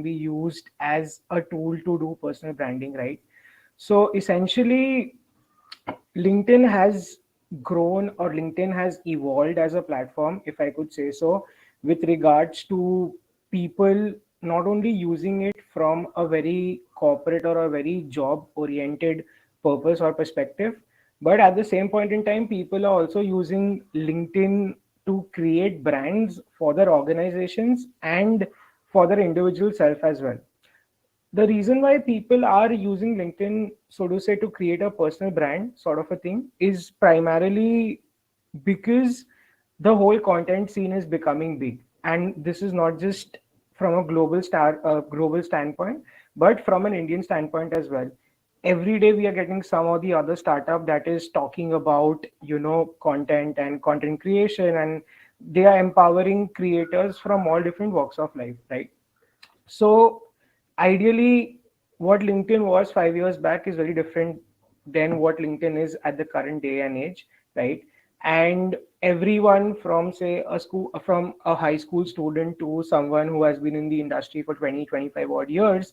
be used as a tool to do personal branding, right? So essentially, LinkedIn has grown, or LinkedIn has evolved as a platform, if I could say so, with regards to people not only using it from a very corporate or a very job oriented purpose or perspective, but at the same point in time, people are also using LinkedIn to create brands for their organizations and for their individual self as well. The reason why people are using LinkedIn, so to say, to create a personal brand sort of a thing is primarily because the whole content scene is becoming big. And this is not just from a global standpoint, but from an Indian standpoint as well. Every day we are getting some or the other startup that is talking about, content and content creation, and they are empowering creators from all different walks of life, right? So ideally, what LinkedIn was 5 years back is very different than what LinkedIn is at the current day and age, right? And everyone from say from a high school student to someone who has been in the industry for 20, 25 odd years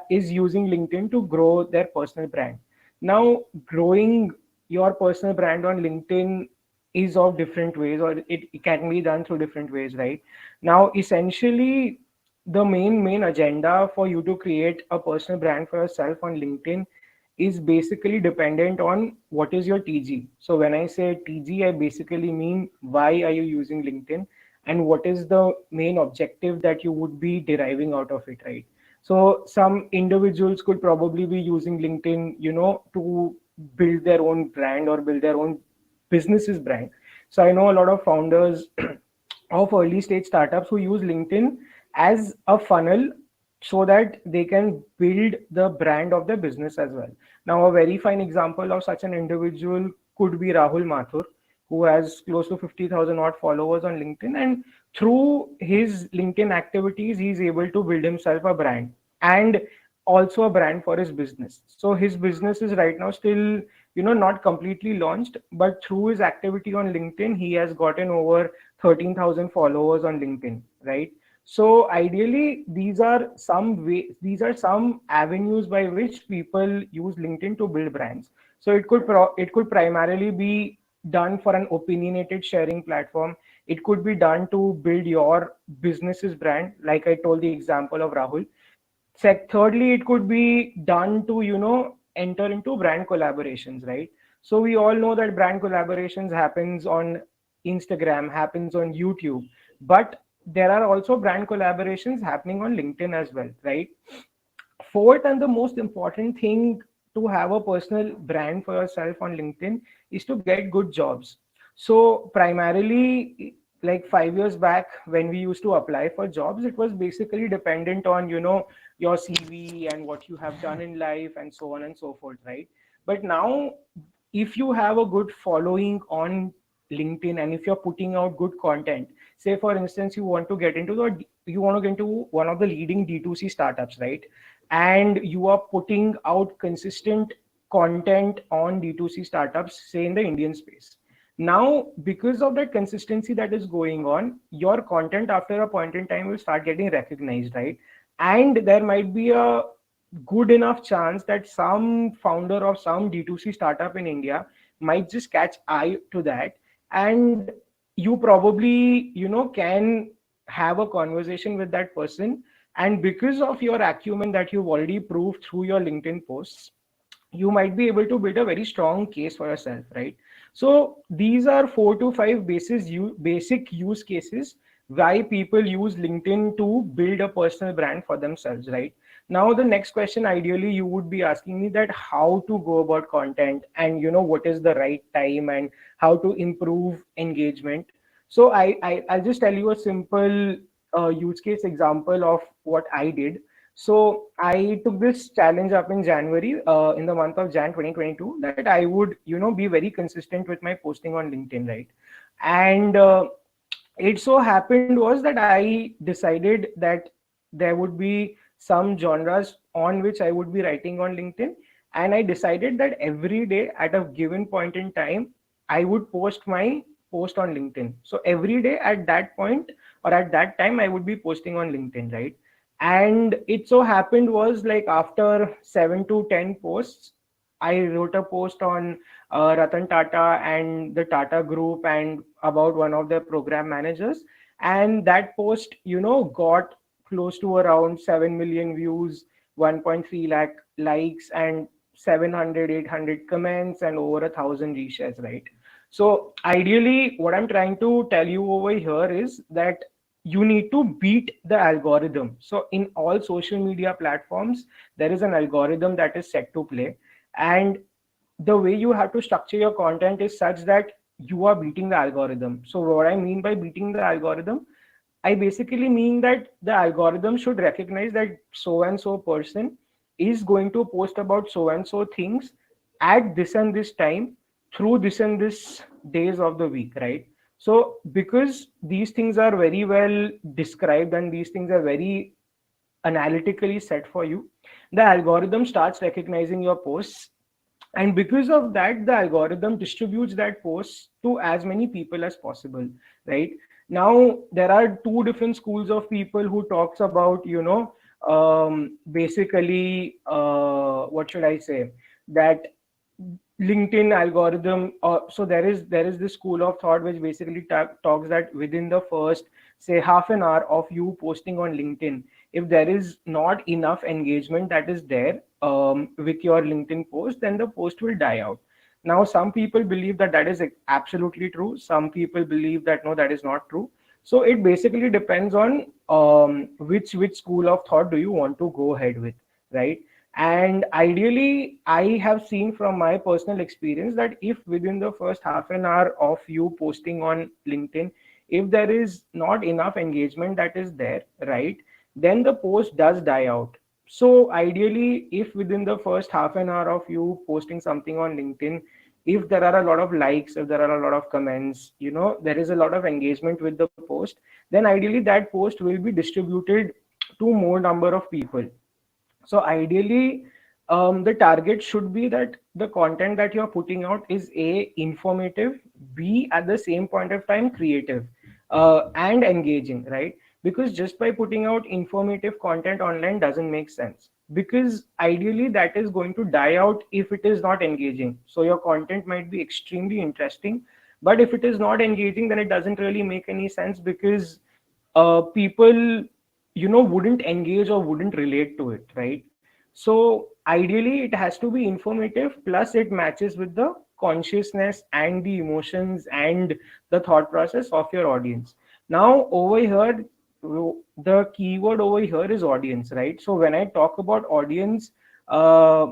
is using LinkedIn to grow their personal brand. Now, growing your personal brand on LinkedIn is of different ways, or it can be done through different ways, right? Now, essentially, the main agenda for you to create a personal brand for yourself on LinkedIn is basically dependent on what is your TG. So when I say TG, I basically mean why are you using LinkedIn and what is the main objective that you would be deriving out of it, right? So some individuals could probably be using LinkedIn, to build their own brand or build their own business's brand. So I know a lot of founders of early stage startups who use LinkedIn as a funnel so that they can build the brand of their business as well. Now, a very fine example of such an individual could be Rahul Mathur, who has close to 50,000 odd followers on LinkedIn. And through his LinkedIn activities, he's able to build himself a brand and also a brand for his business. So his business is right now still, not completely launched, but through his activity on LinkedIn, he has gotten over 13,000 followers on LinkedIn, right? So ideally, these are some avenues by which people use LinkedIn to build brands. So it could primarily be done for an opinionated sharing platform. It could be done to build your business's brand, like I told the example of Rahul. Thirdly, it could be done to, enter into brand collaborations, right? So we all know that brand collaborations happens on Instagram, happens on YouTube, but there are also brand collaborations happening on LinkedIn as well, right? Fourth, and the most important thing to have a personal brand for yourself on LinkedIn is to get good jobs. So primarily, like 5 years back when we used to apply for jobs, it was basically dependent on, your CV and what you have done in life and so on and so forth, right? But now, if you have a good following on LinkedIn and if you're putting out good content, say for instance you want to get into one of the leading D2C startups, right? And you are putting out consistent content on D2C startups, say in the Indian space. Now, because of that consistency that is going on, your content after a point in time will start getting recognized, right? And there might be a good enough chance that some founder of some D2C startup in India might just catch eye to that, and you probably, can have a conversation with that person. And because of your acumen that you've already proved through your LinkedIn posts, you might be able to build a very strong case for yourself, right? So these are 4 to 5 basic use cases why people use LinkedIn to build a personal brand for themselves, right? Now the next question ideally you would be asking me that how to go about content, and what is the right time and how to improve engagement. So I'll just tell you a simple use case example of what I did. So I took this challenge up in January, in the month of Jan 2022, that I would, be very consistent with my posting on LinkedIn, right? And it so happened was that I decided that there would be some genres on which I would be writing on LinkedIn. And I decided that every day at a given point in time, I would post my post on LinkedIn. So every day at that point or at that time, I would be posting on LinkedIn, right? And it so happened was like after 7 to 10 posts, I wrote a post on Ratan Tata and the Tata group and about one of their program managers. And that post, got close to around 7 million views, 1.3 lakh likes, and 700, 800 comments, and over 1,000 reshares, right? So ideally, what I'm trying to tell you over here is that you need to beat the algorithm. So in all social media platforms, there is an algorithm that is set to play. And the way you have to structure your content is such that you are beating the algorithm. So what I mean by beating the algorithm, I basically mean that the algorithm should recognize that so and so person is going to post about so and so things at this and this time through this and this days of the week, right? So because these things are very well described and these things are very analytically set for you, the algorithm starts recognizing your posts, and because of that the algorithm distributes that post to as many people as possible, right? Now there are two different schools of people who talks about, basically, what should I say, that LinkedIn algorithm. So there is this school of thought which basically talks that within the first, say, half an hour of you posting on LinkedIn, if there is not enough engagement that is there with your LinkedIn post, then the post will die out. Now, some people believe that that is absolutely true. Some people believe that no, that is not true. So it basically depends on which school of thought do you want to go ahead with, right? And ideally, I have seen from my personal experience that if within the first half an hour of you posting on LinkedIn, if there is not enough engagement that is there, right, then the post does die out. So ideally, if within the first half an hour of you posting something on LinkedIn, if there are a lot of likes, if there are a lot of comments, there is a lot of engagement with the post, then ideally that post will be distributed to more number of people. So ideally, the target should be that the content that you're putting out is A, informative, B, at the same point of time, creative, and engaging, right? Because just by putting out informative content online doesn't make sense. Because ideally, that is going to die out if it is not engaging. So your content might be extremely interesting, but if it is not engaging, then it doesn't really make any sense because people, wouldn't engage or wouldn't relate to it, right? So ideally it has to be informative plus it matches with the consciousness and the emotions and the thought process of your audience. Now over here, the keyword over here is audience, right? So when I talk about audience, uh,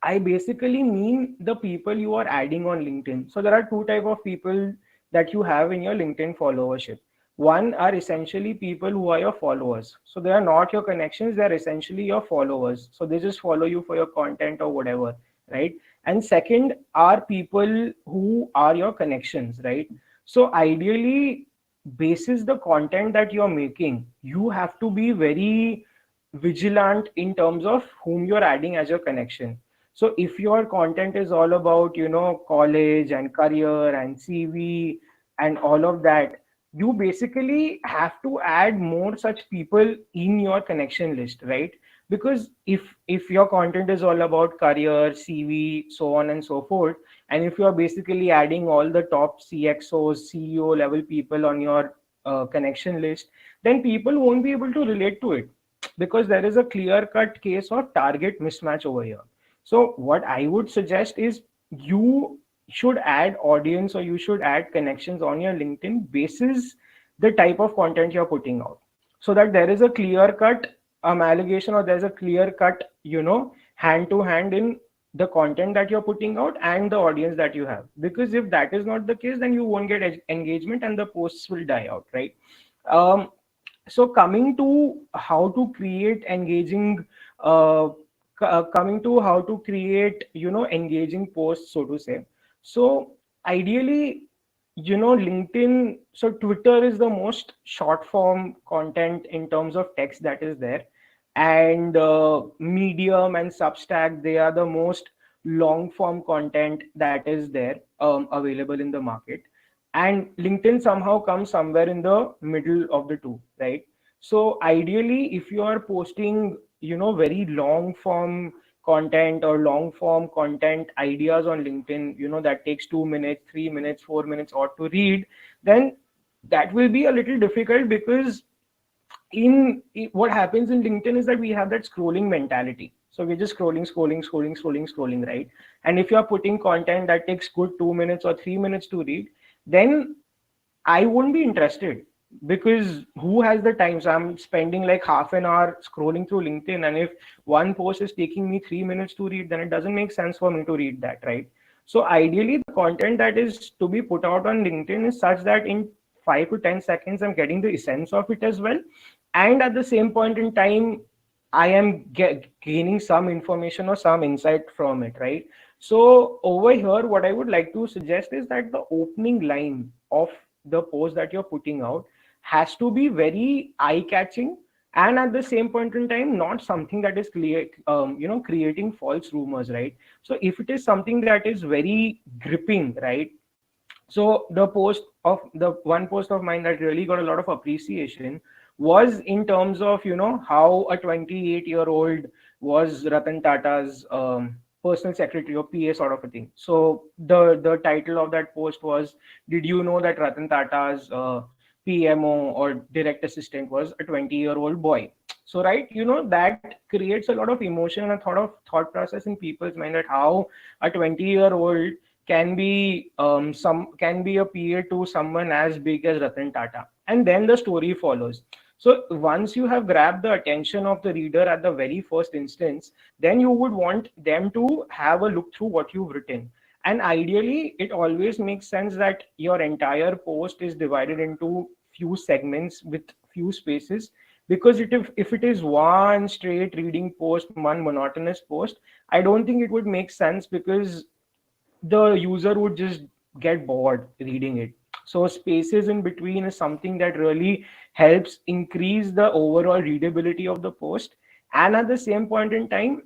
I basically mean the people you are adding on LinkedIn. So there are two type of people that you have in your LinkedIn followership. One are essentially people who are your followers. So they are not your connections, they are essentially your followers. So they just follow you for your content or whatever, right? And second are people who are your connections, right? So ideally, basis the content that you're making, you have to be very vigilant in terms of whom you're adding as your connection. So if your content is all about, college and career and CV and all of that, you basically have to add more such people in your connection list, right? Because if your content is all about career, CV, so on and so forth, and if you're basically adding all the top CXOs, CEO level people on your connection list, then people won't be able to relate to it because there is a clear cut case of target mismatch over here. So what I would suggest is you should add audience or you should add connections on your LinkedIn basis the type of content you're putting out, so that there is a clear cut allegation or there's a clear cut, hand to hand in the content that you're putting out and the audience that you have. Because if that is not the case, then you won't get engagement and the posts will die out, right? um, so coming to how to create engaging coming to how to create, engaging posts, so to say. So ideally, LinkedIn, so Twitter is the most short form content in terms of text that is there, and Medium and Substack, they are the most long form content that is there, available in the market. And LinkedIn somehow comes somewhere in the middle of the two, right? So ideally, if you are posting, very long form content or long form content ideas on LinkedIn, that takes 2 minutes, 3 minutes, 4 minutes or to read, then that will be a little difficult, because what happens in LinkedIn is that we have that scrolling mentality. So we're just scrolling, right? And if you are putting content that takes good 2 minutes or 3 minutes to read, then I won't be interested, because who has the time? So I'm spending like half an hour scrolling through LinkedIn, and if one post is taking me 3 minutes to read, then it doesn't make sense for me to read that, right? So ideally, the content that is to be put out on LinkedIn is such that in 5 to 10 seconds, I'm getting the essence of it as well, and at the same point in time, I am gaining some information or some insight from it, right? So over here, what I would like to suggest is that the opening line of the post that you're putting out has to be very eye catching, and at the same point in time, not something that is creating false rumors, right? So if it is something that is very gripping, right? So the one post of mine that really got a lot of appreciation was in terms of, how a 28-year-old was Ratan Tata's personal secretary or PA, sort of a thing. So the title of that post was, did you know that Ratan Tata's PMO or direct assistant was a 20-year-old boy? So right, that creates a lot of emotion and a thought process in people's mind, that how a 20-year-old can be a peer to someone as big as Ratan Tata, and then the story follows. So once you have grabbed the attention of the reader at the very first instance, then you would want them to have a look through what you've written. And ideally, it always makes sense that your entire post is divided into few segments with few spaces, because if it is one straight reading post, one monotonous post, I don't think it would make sense, because the user would just get bored reading it. So spaces in between is something that really helps increase the overall readability of the post. And at the same point in time,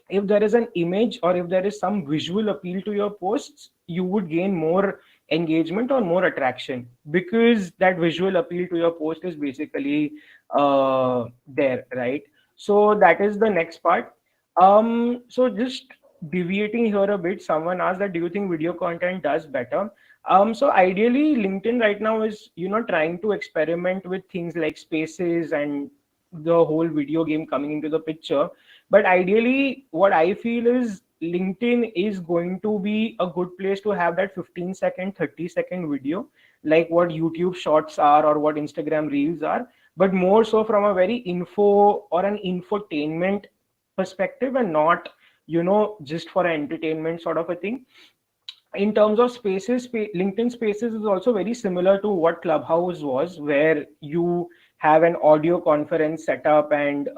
if there is an image or if there is some visual appeal to your posts, you would gain more engagement or more attraction, because that visual appeal to your post is basically there, right? So that is the next part. So just deviating here a bit, someone asked that, do you think video content does better? So ideally, LinkedIn right now is, trying to experiment with things like spaces and the whole video game coming into the picture. But ideally, what I feel is LinkedIn is going to be a good place to have that 15-second, 30-second video, like what YouTube shorts are or what Instagram reels are, but more so from a very info or an infotainment perspective, and not, just for an entertainment sort of a thing. In terms of spaces, LinkedIn Spaces is also very similar to what Clubhouse was, where you have an audio conference set up, and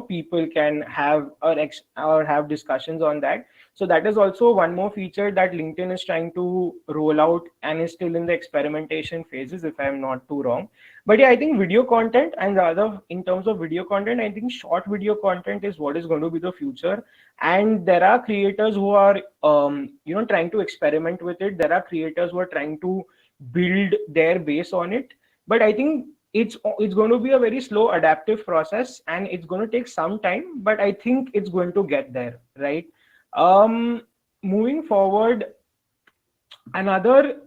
people can have or have discussions on that. So that is also one more feature that LinkedIn is trying to roll out and is still in the experimentation phases, if I'm not too wrong. But yeah, I think video content, and rather in terms of video content, I think short video content is what is going to be the future. And there are creators who are trying to experiment with it. There are creators who are trying to build their base on it. But I think it's going to be a very slow adaptive process, and it's going to take some time, but I think it's going to get there, right? um Moving forward,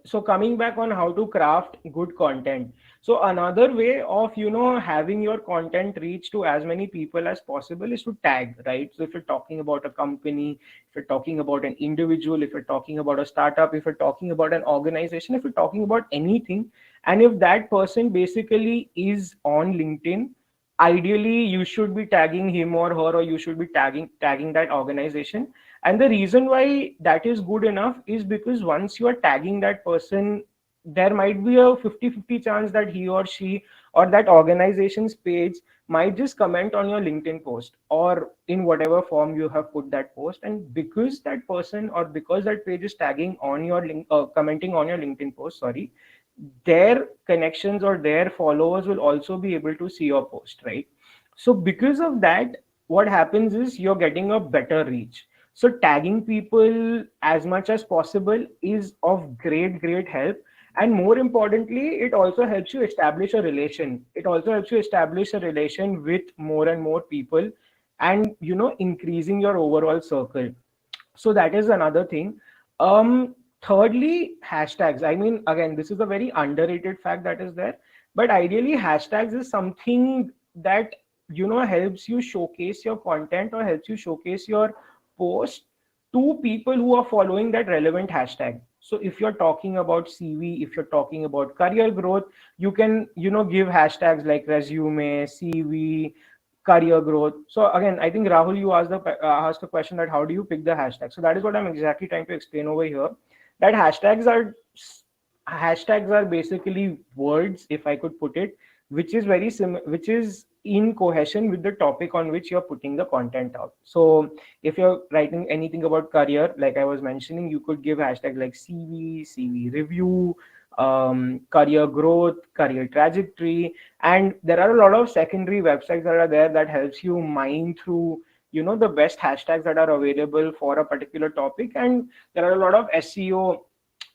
so coming back on how to craft good content. So another way of having your content reach to as many people as possible is to tag, right? So if you're talking about a company, if you're talking about an individual, if you're talking about a startup, if you're talking about an organization, if you're talking about anything, and if that person basically is on LinkedIn, ideally you should be tagging him or her, or you should be tagging that organization. And the reason why that is good enough is because once you are tagging that person, there might be a 50-50 chance that he or she or that organization's page might just comment on your LinkedIn post, or in whatever form you have put that post. And because that person or because that page is tagging on your commenting on your LinkedIn post, sorry, their connections or their followers will also be able to see your post, right? So because of that, what happens is you're getting a better reach. So tagging people as much as possible is of great help. And more importantly, it also helps you establish a relation. It also helps you establish a relation with more and more people, and increasing your overall circle. So that is another thing. Thirdly, hashtags. I mean, again, this is a very underrated fact that is there, but ideally hashtags is something that helps you showcase your content or helps you showcase your post to people who are following that relevant hashtag. So if you're talking about CV, if you're talking about career growth, you can give hashtags like resume, CV, career growth. So again, I think Rahul, you asked the question that how do you pick the hashtag. So that is what I'm exactly trying to explain over here. That hashtags are basically words, if I could put it, which is in cohesion with the topic on which you're putting the content out. So if you're writing anything about career, like I was mentioning, you could give hashtag like CV, CV review, career growth, career trajectory. And there are a lot of secondary websites that are there that helps you mine through the best hashtags that are available for a particular topic. And there are a lot of SEO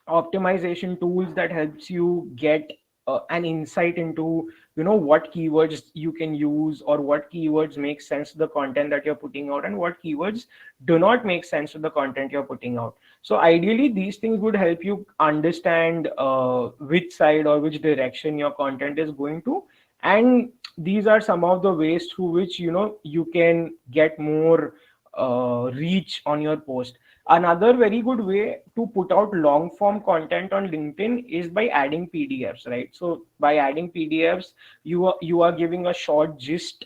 optimization tools that helps you get an insight into what keywords you can use, or what keywords make sense to the content that you're putting out, and what keywords do not make sense to the content you're putting out. So ideally these things would help you understand which side or which direction your content is going to. And these are some of the ways through which you can get more reach on your post. Another very good way to put out long form content on LinkedIn is by adding PDFs, right? So by adding PDFs, you are giving a short gist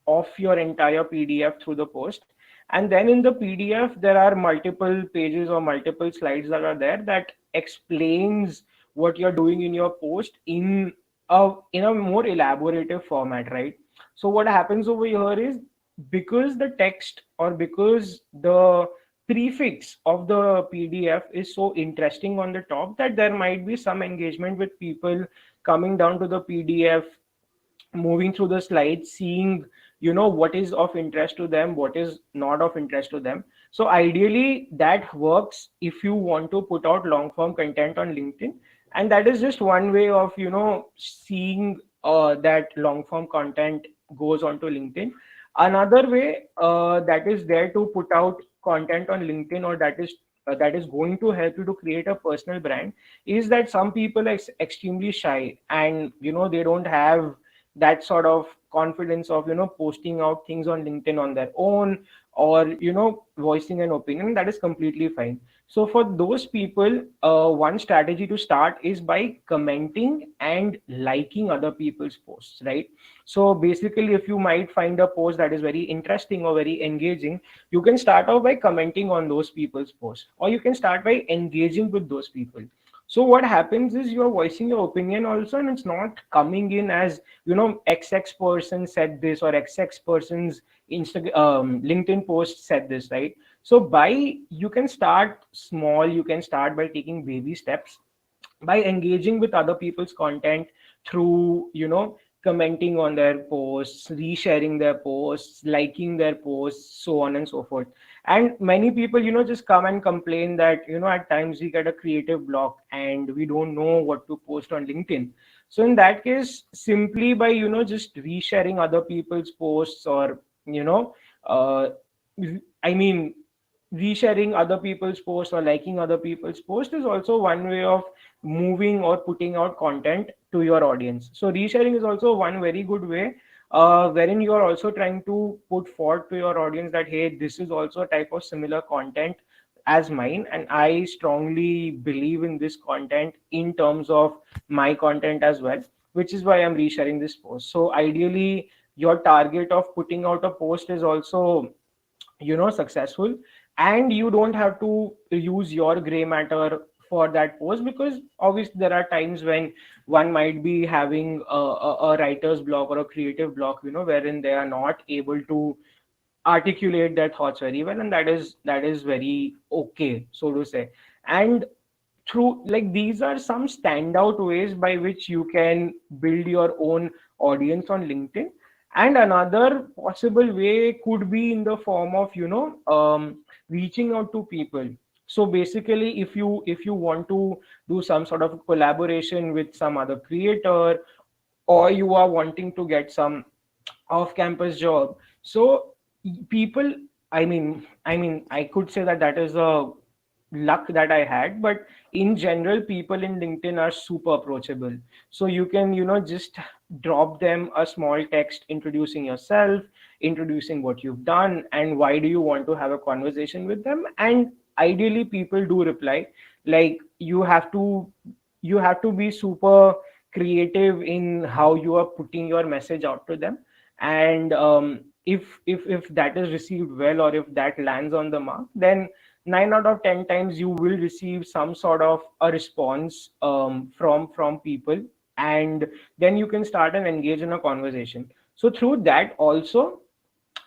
of your entire PDF through the post. And then in the PDF, there are multiple pages or multiple slides that are there that explains what you're doing in your post in a more elaborative format, right? So what happens over here is, because the text or because the prefix of the PDF is so interesting on the top, that there might be some engagement with people coming down to the PDF, moving through the slides, seeing what is of interest to them, what is not of interest to them. So ideally that works if you want to put out long form content on LinkedIn. And that is just one way of seeing that long form content goes onto LinkedIn. Another way that is there to put out content on LinkedIn, or that is going to help you to create a personal brand, is that some people are extremely shy, and they don't have that sort of confidence of posting out things on LinkedIn on their own, or voicing an opinion. That is completely fine. So for those people, one strategy to start is by commenting and liking other people's posts, right? So basically, if you might find a post that is very interesting or very engaging, you can start off by commenting on those people's posts, or you can start by engaging with those people. So what happens is, you're voicing your opinion also, and it's not coming in as XX person said this, or XX person's LinkedIn post said this, right? So you can start small, you can start by taking baby steps, by engaging with other people's content through commenting on their posts, resharing their posts, liking their posts, so on and so forth. And many people just come and complain that at times we get a creative block and we don't know what to post on LinkedIn. So in that case, simply by just resharing other people's posts, or uh, I mean resharing other people's posts or liking other people's posts is also one way of moving or putting out content to your audience. So resharing is also one very good way, wherein you are also trying to put forth to your audience that, hey, this is also a type of similar content as mine, and I strongly believe in this content in terms of my content as well, which is why I'm resharing this post. So ideally, your target of putting out a post is also successful, and you don't have to use your gray matter for that post, because obviously there are times when one might be having a writer's block or a creative block, wherein they are not able to articulate their thoughts very well, and that is very okay, so to say. And through, like, these are some standout ways by which you can build your own audience on LinkedIn. And another possible way could be in the form of reaching out to people. So basically, if you want to do some sort of collaboration with some other creator, or you are wanting to get some off campus job, so people, I could say that that is a luck that I had. But in general, people in LinkedIn are super approachable. So you can, just drop them a small text introducing yourself, introducing what you've done, and why do you want to have a conversation with them. And ideally, people do reply. Like, you have to be super creative in how you are putting your message out to them. And if that is received well, or if that lands on the mark, then 9 out of 10 times you will receive some sort of a response from people. And then you can start and engage in a conversation. So through that also,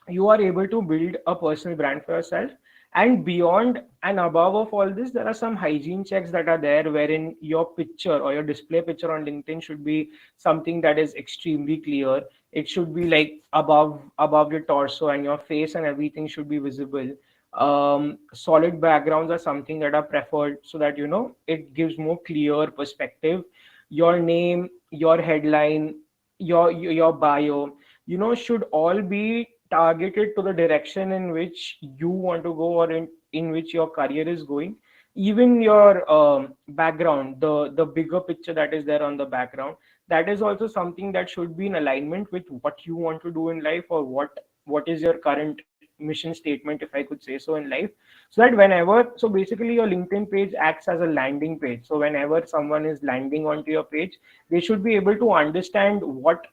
you are able to build a personal brand for yourself. And beyond and above of all this, there are some hygiene checks that are there, wherein your picture or your display picture on LinkedIn should be something that is extremely clear. It should be like above your torso, and your face and everything should be visible. Solid backgrounds are something that are preferred, so that it gives more clear perspective. Your name, your headline, your bio, should all be targeted to the direction in which you want to go, or in which your career is going. Even your background, the bigger picture that is there on the background, that is also something that should be in alignment with what you want to do in life, or what is your current mission statement, if I could say so, in life. So basically, your LinkedIn page acts as a landing page. So whenever someone is landing onto your page, they should be able to understand what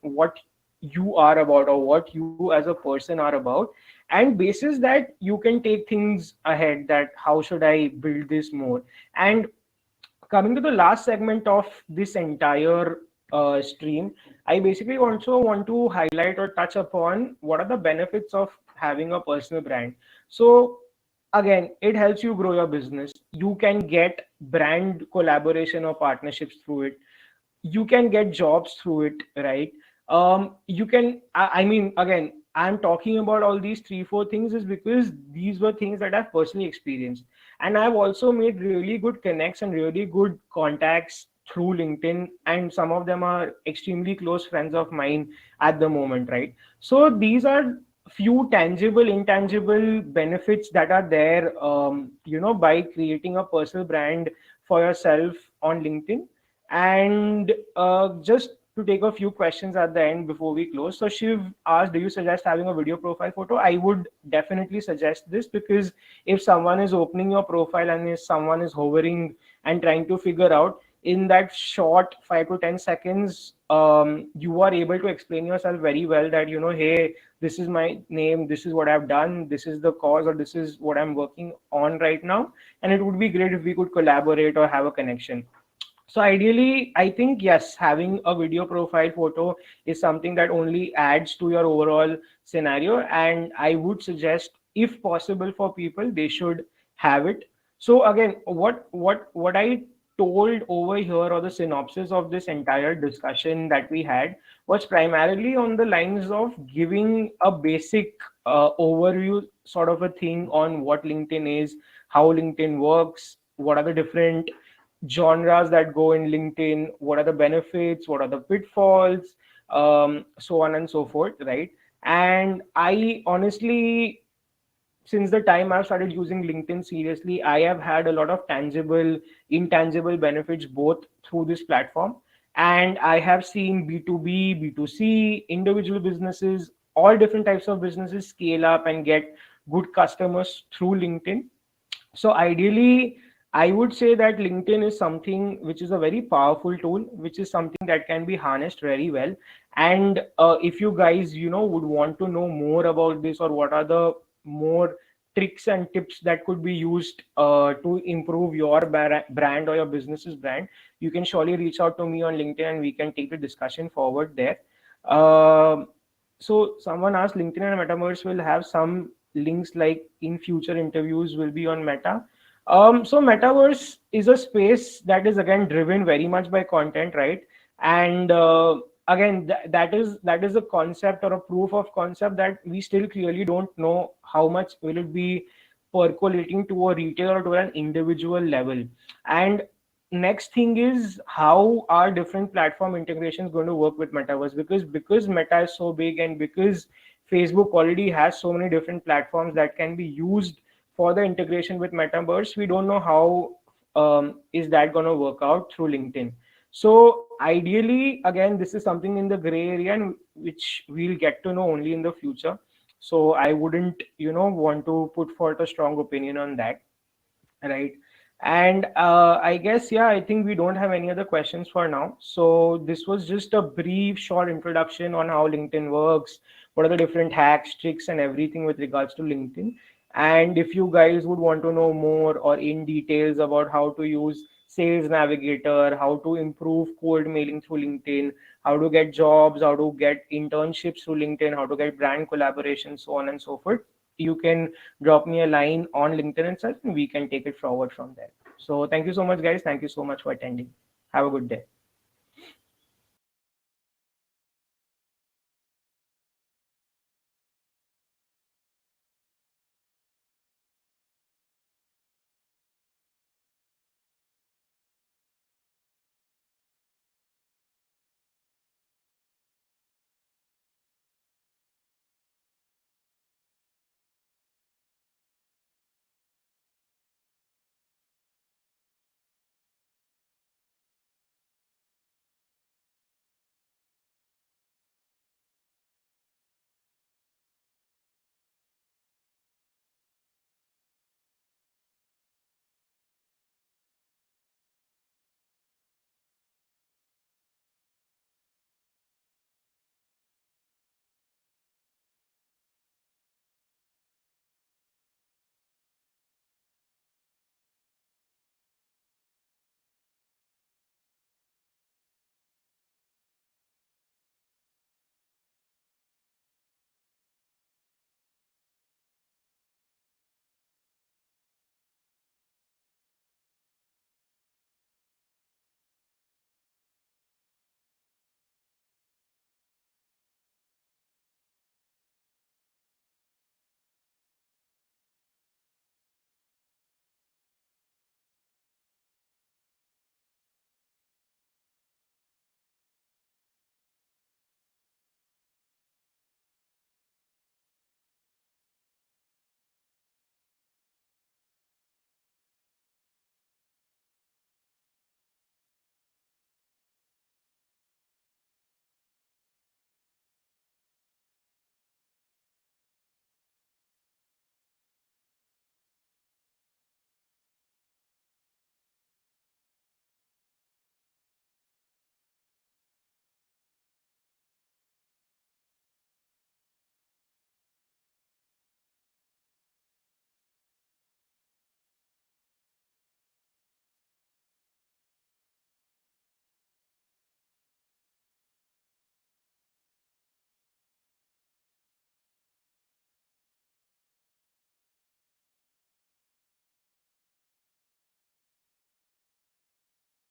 you are about, or what you as a person are about. And basis that, you can take things ahead, that how should I build this more. And coming to the last segment of this entire stream, I basically also want to highlight or touch upon what are the benefits of having a personal brand. So again, it helps you grow your business. You can get brand collaboration or partnerships through it. You can get jobs through it, right? You can, again, I'm talking about all these three four things is because these were things that I've personally experienced. And I've also made really good connects and really good contacts through LinkedIn, and some of them are extremely close friends of mine at the moment, right? So these are few tangible intangible benefits that are there, by creating a personal brand for yourself on LinkedIn. And just to take a few questions at the end before we close. So Shiv asked, do you suggest having a video profile photo? I would definitely suggest this, because if someone is opening your profile, and if someone is hovering and trying to figure out, in that short 5 to 10 seconds, you are able to explain yourself very well, that hey, this is my name, this is what I've done, this is the cause, or this is what I'm working on right now, and it would be great if we could collaborate or have a connection. So ideally, I think yes, having a video profile photo is something that only adds to your overall scenario, and I would suggest, if possible for people, they should have it. So again, what I told over here, or the synopsis of this entire discussion that we had, was primarily on the lines of giving a basic overview sort of a thing on what LinkedIn is, how LinkedIn works, what are the different genres that go in LinkedIn, what are the benefits, what are the pitfalls, so on and so forth, right? And I honestly, since the time I've started using LinkedIn seriously, I have had a lot of tangible, intangible benefits both through this platform. And I have seen B2B, B2C, individual businesses, all different types of businesses scale up and get good customers through LinkedIn. So ideally, I would say that LinkedIn is something which is a very powerful tool, which is something that can be harnessed very well. And if you guys, would want to know more about this, or what are the more tricks and tips that could be used to improve your brand or your business's brand, you can surely reach out to me on LinkedIn, and we can take the discussion forward there. Um so someone asked, LinkedIn and Metaverse will have some links, like in future interviews will be on Meta. So Metaverse is a space that is again driven very much by content, right? And again, that is a concept or a proof of concept that we still clearly don't know how much will it be percolating to a retailer or to an individual level. And next thing is how are different platform integrations going to work with metaverse, because meta is so big and because Facebook already has so many different platforms that can be used for the integration with metaverse. We don't know how is that going to work out through LinkedIn. So ideally, again, this is something in the gray area, and which we'll get to know only in the future. So I wouldn't, want to put forth a strong opinion on that, right? And I guess, yeah, I think we don't have any other questions for now. So this was just a brief, short introduction on how LinkedIn works, what are the different hacks, tricks, and everything with regards to LinkedIn. And if you guys would want to know more or in details about how to use Sales Navigator, how to improve cold mailing through LinkedIn, how to get jobs, how to get internships through LinkedIn, how to get brand collaboration, so on and so forth, you can drop me a line on LinkedIn itself and we can take it forward from there. So thank you so much, guys. Thank you so much for attending. Have a good day.